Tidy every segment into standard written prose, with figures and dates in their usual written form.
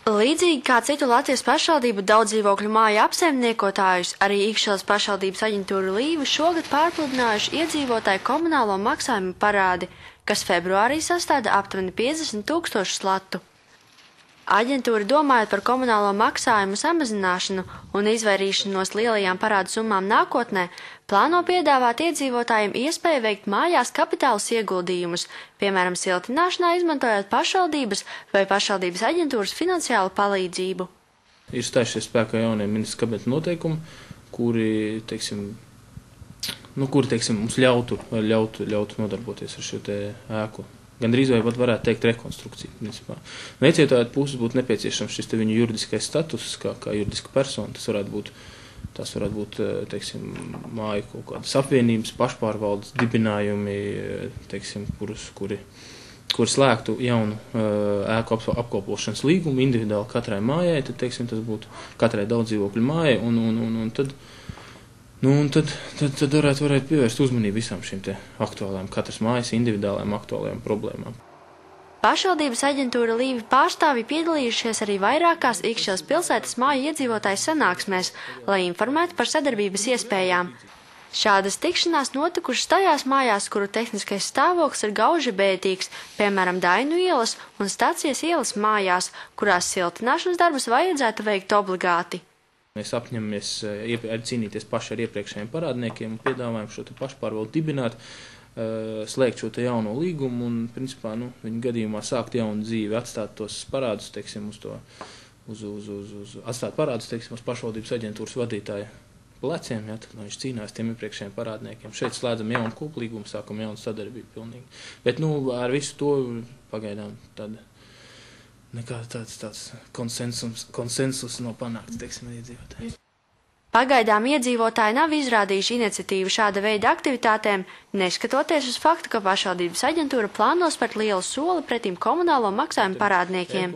Līdzīgi kā citu Latvijas pašvaldību daudz dzīvokļu māju apsaimniekotājus, arī Īkšķeles pašvaldības aģentūra Līva šogad pārpludinājuši iedzīvotāju komunālo maksājumu parādi, kas februārī sastāda aptuveni 50 000 latu. Aģentūra, domājot par komunālo maksājumu samazināšanu un izvairīšanos lielajām parādu summām nākotnē, plāno piedāvāt iedzīvotājiem iespēju veikt mājās kapitālus ieguldījumus, piemēram, siltināšanā izmantojot pašvaldības vai pašvaldības aģentūras finansiālu palīdzību. Ir stājušies spēkā jaunie ministra kabineta noteikumi, kuri mums ļautu nodarboties ar šo te ēku. Gandrīz vai pat varētu teikt rekonstrukciju, principā. No iecietājot puses būtu nepieciešams šis te viņu juridiskais status, kā juridiska persona. Tas varētu būt, teiksim, māju kaut kādas apvienības, pašpārvaldes dibinājumi, teiksim, kuri slēgtu jaunu ēku apkopošanas līgumu individuāli katrai mājai, tad, teiksim, tas būtu katrai daudz dzīvokļu mājai, un tad varētu pievērst uzmanību visām šīm te aktuālajām, katras mājas individuālajām aktuālajām problēmām. Pašvaldības aģentūra Līva pārstāvji piedalījušies arī vairākās Īkšķeles pilsētas māju iedzīvotāju sanāksmēs, lai informētu par sadarbības iespējām. Šādas tikšanās notikušas tajās mājās, kuru tehniskais stāvoklis ir gauži bēdīgs, piemēram, Dainu ielas un Stacijas ielas mājās, kurās siltināšanas darbus vajadzētu veikt obligāti. Mēs apņemamies cīnīties paši ar iepriekšējiem parādniekiem un piedāvājam šo te pašpārvaldu dibināt, slēgt šo te jauno līgumu un, principā, viņu gadījumā sākt jaunu dzīvi, atstāt tos parādus, teiksim, atstāt parādus, teiksim, uz pašvaldības aģentūras vadītāja pleciem, ja, tad viņš cīnās tiem iepriekšējiem parādniekiem. Šeit slēdzam jaunu koplīgumu, sākam jaunu sadarbību pilnīgi. Bet, ar visu to pagaidām tāda nekāda tāds konsensus nav panākts, teiksim, iedzīvotāji. Pagaidām iedzīvotāji nav izrādījuši iniciatīvu šāda veida aktivitātēm, neskatoties uz faktu, ka pašvaldības aģentūra plāno spērt lielu soli pretim komunālo maksājumu parādniekiem.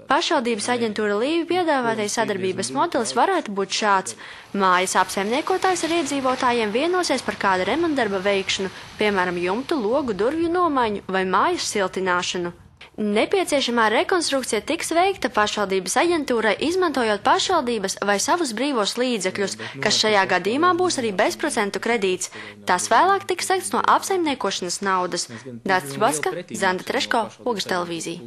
Pašvaldības aģentūra Līva piedāvātais sadarbības modelis varētu būt šāds. Mājas apsaimniekotājs ar iedzīvotājiem vienosies par kāda remontdarba veikšanu, piemēram, jumtu, logu, durvju nomaiņu vai mājas siltināšanu. Nepieciešamā rekonstrukcija tiks veikta pašvaldības aģentūrai, izmantojot pašvaldības vai savus brīvos līdzekļus, kas šajā gadījumā būs arī bezprocentu kredīts. Tas vēlāk tiks sekts no apsaimniekošanas naudas. Dārts Tribaska, Zanda Treško, Ogas televīzija.